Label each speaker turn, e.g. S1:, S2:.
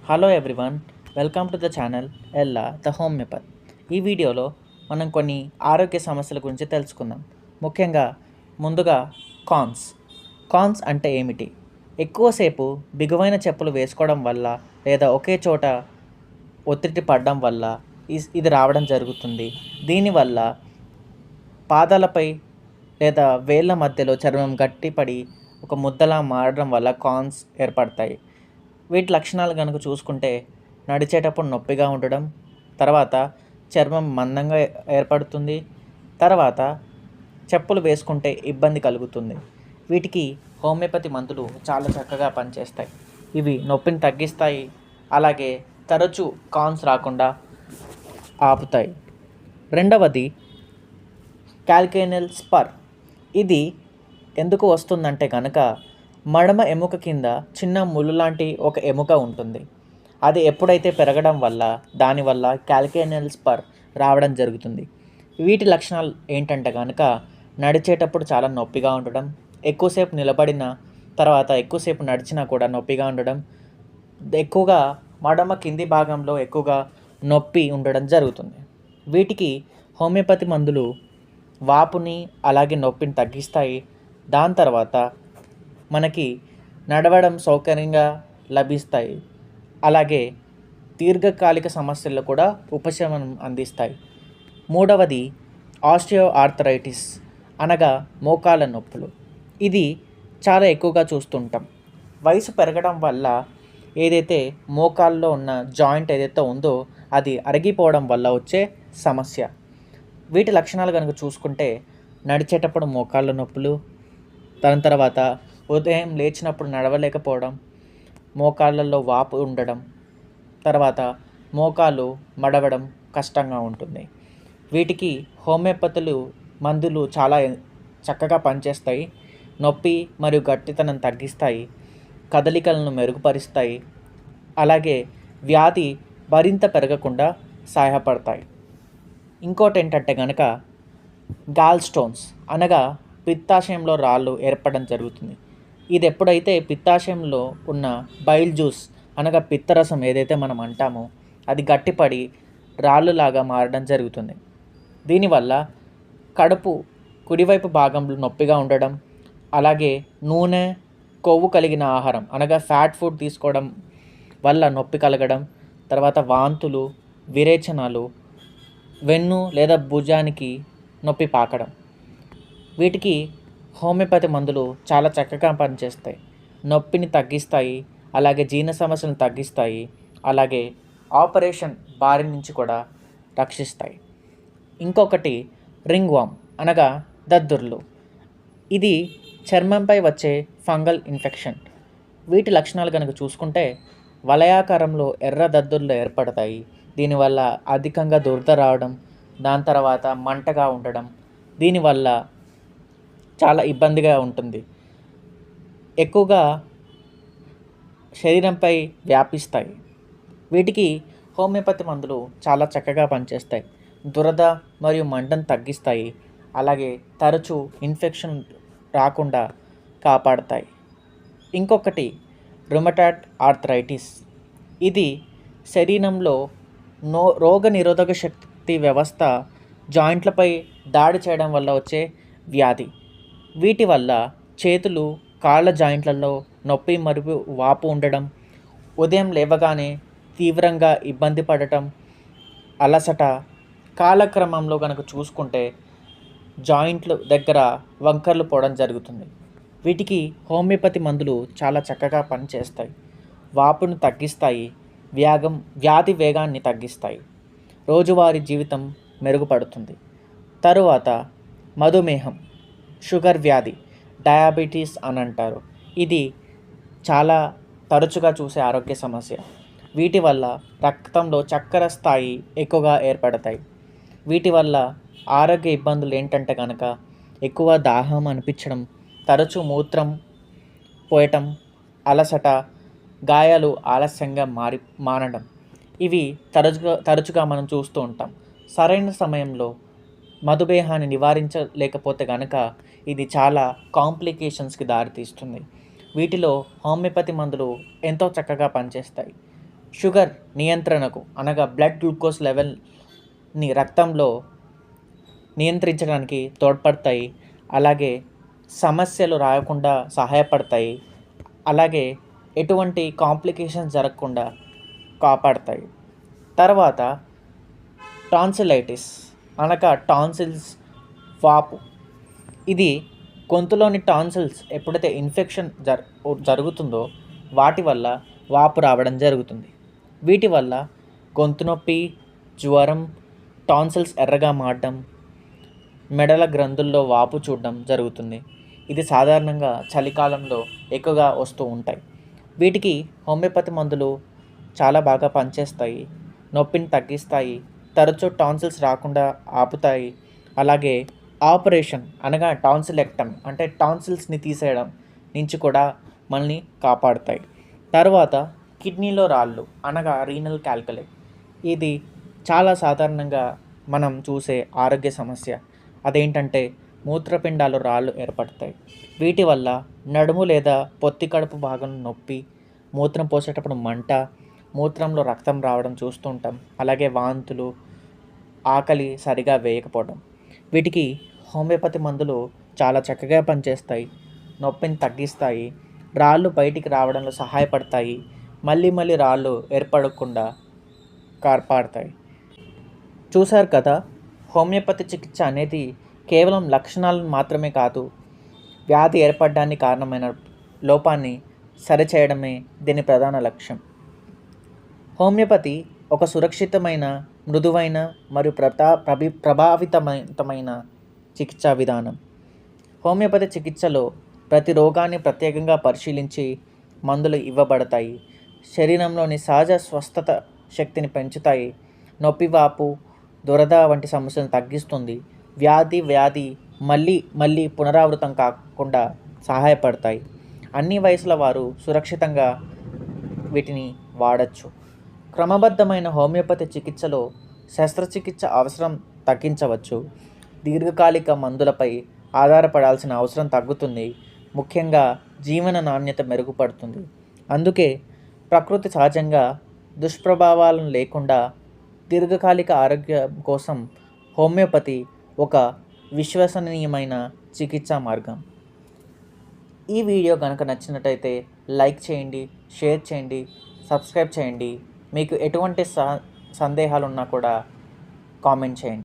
S1: Hello everyone, welcome to the channel Ella the homeopath. ఈ వీడియోలో మనం కొన్ని ఆరోగ్య సమస్యల గురించి తెలుసుకుందాం. ముఖ్యంగా ముందుగా కాన్స్. కాన్స్ అంటే ఏమిటి? ఎక్కువసేపు బిగువైన చెప్పులు వేసుకోవడం వల్ల లేదా ఒకే చోట ఒత్తిడి పడడం వల్ల ఇది రావడం జరుగుతుంది. దీనివల్ల పాదాలపై లేదా వేళ్ళ మధ్యలో చర్మం గట్టిపడి ఒక ముద్దలా మారడం వల్ల కాన్స్ ఏర్పడతాయి. వీటి లక్షణాలు కనుక చూసుకుంటే నడిచేటప్పుడు నొప్పిగా ఉండడం, తర్వాత చర్మం మందంగా ఏర్పడుతుంది, తర్వాత చెప్పులు వేసుకుంటే ఇబ్బంది కలుగుతుంది. వీటికి హోమియోపతి మందులు చాలా చక్కగా పనిచేస్తాయి. ఇవి నొప్పిని తగ్గిస్తాయి, అలాగే తరచూ కాన్స్ రాకుండా ఆపుతాయి. రెండవది క్యాల్కేనియల్ స్పర్. ఇది ఎందుకు వస్తుందంటే కనుక మడమ ఎముక కింద చిన్న ముళ్ళు లాంటి ఒక ఎముక ఉంటుంది. అది ఎప్పుడైతే పెరగడం వల్ల దానివల్ల క్యాల్కేనియల్ స్పర్ రావడం జరుగుతుంది. వీటి లక్షణాలు ఏంటంటే కనుక నడిచేటప్పుడు చాలా నొప్పిగా ఉండడం, ఎక్కువసేపు నిలబడిన తర్వాత ఎక్కువసేపు నడిచినా కూడా నొప్పిగా ఉండడం, ఎక్కువగా మడమ కింది భాగంలో ఎక్కువగా నొప్పి ఉండడం జరుగుతుంది. వీటికి హోమియోపతి మందులు వాపుని అలాగే నొప్పిని తగ్గిస్తాయి. దాని తర్వాత మనకి నడవడం సౌకర్యంగా లభిస్తాయి, అలాగే దీర్ఘకాలిక సమస్యల్లో కూడా ఉపశమనం అందిస్తాయి. మూడవది ఆస్టియో ఆర్థరైటిస్, అనగా మోకాళ్ళ నొప్పులు. ఇది చాలా ఎక్కువగా చూస్తుంటాం. వయసు పెరగడం వల్ల ఏదైతే మోకాల్లో ఉన్న జాయింట్ ఏదైతే ఉందో అది అరిగిపోవడం వల్ల వచ్చే సమస్య. వీటి లక్షణాలు కనుక చూసుకుంటే నడిచేటప్పుడు మోకాళ్ళ నొప్పులు, దాని తర్వాత ఉదయం లేచినప్పుడు నడవలేకపోవడం, మోకాళ్ళల్లో వాపు ఉండడం, తర్వాత మోకాళ్ళు మడవడం కష్టంగా ఉంటుంది. వీటికి హోమియోపతులు మందులు చాలా చక్కగా పనిచేస్తాయి. నొప్పి మరియు గట్టితనం తగ్గిస్తాయి, కదలికలను మెరుగుపరుస్తాయి, అలాగే వ్యాధి మరింత పెరగకుండా సహాయపడతాయి. ఇంకోటి ఏంటంటే కనుక గాల్ స్టోన్స్, అనగా పిత్తాశయంలో రాళ్ళు ఏర్పడడం జరుగుతుంది. ఇది ఎప్పుడైతే పిత్తాశయంలో ఉన్న బైల్ జ్యూస్, అనగా పిత్తరసం ఏదైతే మనం అంటామో అది గట్టిపడి రాళ్ళులాగా మారడం జరుగుతుంది. దీనివల్ల కడుపు కుడివైపు భాగంలో నొప్పిగా ఉండడం, అలాగే నూనె కొవ్వు కలిగిన ఆహారం అనగా ఫ్యాట్ ఫుడ్ తీసుకోవడం వల్ల నొప్పి కలగడం, తర్వాత వాంతులు, విరేచనాలు, వెన్ను లేదా భుజానికి నొప్పి పాకడం. వీటికి హోమియోపతి మందులు చాలా చక్కగా పనిచేస్తాయి. నొప్పిని తగ్గిస్తాయి, అలాగే జీర్ణ సమస్యలను తగ్గిస్తాయి, అలాగే ఆపరేషన్ బారి నుంచి కూడా రక్షిస్తాయి. ఇంకొకటి రింగ్ వామ్, అనగా దద్దుర్లు. ఇది చర్మంపై వచ్చే ఫంగల్ ఇన్ఫెక్షన్. వీటి లక్షణాలు కనుక చూసుకుంటే వలయాకారంలో ఎర్ర దద్దుర్లు ఏర్పడతాయి. దీనివల్ల అధికంగా దురద రావడం, దాని తర్వాత మంటగా ఉండడం, దీనివల్ల చాలా ఇబ్బందిగా ఉంటుంది. ఎక్కువగా శరీరంపై వ్యాపిస్తాయి. వీటికి హోమియోపతి మందులు చాలా చక్కగా పనిచేస్తాయి. దురద మరియు మంటను తగ్గిస్తాయి, అలాగే తరచూ ఇన్ఫెక్షన్ రాకుండా కాపాడతాయి. ఇంకొకటి రుమటాయిడ్ ఆర్థరైటిస్. ఇది శరీరంలో రోగ నిరోధక శక్తి వ్యవస్థ జాయింట్లపై దాడి చేయడం వల్ల వచ్చే వ్యాధి. వీటి వల్ల చేతులు, కాళ్ళ జాయింట్లలో నొప్పి మరియు వాపు ఉండడం, ఉదయం లేవగానే తీవ్రంగా ఇబ్బంది పడటం, అలసట, కాలక్రమంలో కనుక చూసుకుంటే జాయింట్లు దగ్గర వంకర్లు పోవడం జరుగుతుంది. వీటికి హోమియోపతి మందులు చాలా చక్కగా పనిచేస్తాయి. వాపును తగ్గిస్తాయి, వ్యాధి వేగాన్ని తగ్గిస్తాయి, రోజువారీ జీవితం మెరుగుపడుతుంది. తరువాత మధుమేహం, షుగర్ వ్యాధి, డయాబెటీస్ అని అంటారు. ఇది చాలా తరచుగా చూసే ఆరోగ్య సమస్య. వీటి వల్ల రక్తంలో చక్కెర స్థాయి ఎక్కువగా ఏర్పడతాయి. వీటి వల్ల ఆరోగ్య ఇబ్బందులు ఏంటంటే కనుక ఎక్కువ దాహం అనిపించడం, తరచూ మూత్రం పోయటం, అలసట, గాయాలు ఆలస్యంగా మానడం, ఇవి తరచుగా మనం చూస్తూ ఉంటాం. సరైన సమయంలో మధుమేహాన్ని నివారించలేకపోతే కనుక ఇది చాలా కాంప్లికేషన్స్కి దారితీస్తుంది. వీటిలో హోమియోపతి మందులు ఎంతో చక్కగా పనిచేస్తాయి. షుగర్ నియంత్రణకు అనగా బ్లడ్ గ్లూకోజ్ లెవెల్ని రక్తంలో నియంత్రించడానికి తోడ్పడతాయి. అలాగే సమస్యలు రాకుండా సహాయపడతాయి. అలాగే ఎటువంటి కాంప్లికేషన్స్ జరగకుండా కాపాడతాయి. తర్వాత టాన్సిలైటిస్ అనగా టాన్సిల్స్ వాపు. ఇది గొంతులోని టాన్సిల్స్ ఎప్పుడైతే ఇన్ఫెక్షన్ జరుగుతుందో వాటి వల్ల వాపు రావడం జరుగుతుంది. వీటి వల్ల గొంతు నొప్పి, జ్వరం, టాన్సిల్స్ ఎర్రగా మారడం, మెడల గ్రంథుల్లో వాపు చూడడం జరుగుతుంది. ఇది సాధారణంగా చలికాలంలో ఎక్కువగా వస్తూ ఉంటాయి. వీటికి హోమియోపతి మందులు చాలా బాగా పనిచేస్తాయి. నొప్పిని తగ్గిస్తాయి, తరచూ టాన్సిల్స్ రాకుండా ఆపుతాయి. అలాగే ఆపరేషన్ అనగా టాన్సిలెక్టమీ అంటే టాన్సిల్స్ని తీసేయడం నుంచి కూడా మనల్ని కాపాడుతాయి. తర్వాత కిడ్నీలో రాళ్ళు అనగా రీనల్ క్యాల్కులే. ఇది చాలా సాధారణంగా మనం చూసే ఆరోగ్య సమస్య. అదేంటంటే మూత్రపిండాలు రాళ్ళు ఏర్పడతాయి. వీటి వల్ల నడుము లేదా పొత్తి కడుపు భాగం నొప్పి, మూత్రం పోసేటప్పుడు మంట, మూత్రంలో రక్తం రావడం చూస్తుంటాం. అలాగే వాంతులు, ఆకలి సరిగా వేయకపోవడం. వీటికి హోమియోపతి మందులు చాలా చక్కగా పనిచేస్తాయి. నొప్పిని తగ్గిస్తాయి, రాళ్ళు బయటికి రావడంలో సహాయపడతాయి, మళ్ళీ రాళ్ళు ఏర్పడకుండా కాపాడతాయి. చూశారు కదా, హోమియోపతి చికిత్స అనేది కేవలం లక్షణాలను మాత్రమే కాదు, వ్యాధి ఏర్పడడానికి కారణమైన లోపాన్ని సరిచేయడమే దీని ప్రధాన లక్ష్యం. హోమియోపతి ఒక సురక్షితమైన, మృదువైన మరియు ప్రభావితమైన చికిత్సా విధానం. హోమియోపతి చికిత్సలో ప్రతి రోగాన్ని ప్రత్యేకంగా పరిశీలించి మందులు ఇవ్వబడతాయి. శరీరంలోని సహజ స్వస్థత శక్తిని పెంచుతాయి. నొప్పివాపు, దురద వంటి సమస్యలను తగ్గిస్తుంది. వ్యాధి మళ్ళీ పునరావృతం కాకుండా సహాయపడతాయి. అన్ని వయసుల వారు సురక్షితంగా వీటిని వాడచ్చు. క్రమబద్ధమైన హోమియోపతి చికిత్సలో శస్త్రచికిత్స అవసరం తగ్గించవచ్చు. దీర్ఘకాలిక మందులపై ఆధారపడాల్సిన అవసరం తగ్గుతుంది. ముఖ్యంగా జీవన నాణ్యత మెరుగుపడుతుంది. అందుకే ప్రకృతి సహజంగా దుష్ప్రభావాలను లేకుండా దీర్ఘకాలిక ఆరోగ్యం కోసం హోమియోపతి ఒక విశ్వసనీయమైన చికిత్సా మార్గం. ఈ వీడియో కనుక నచ్చినట్టయితే లైక్ చేయండి, షేర్ చేయండి, సబ్స్క్రైబ్ చేయండి. మీకు ఎటువంటి సందేహాలు ఉన్నా కూడా కామెంట్ చేయండి.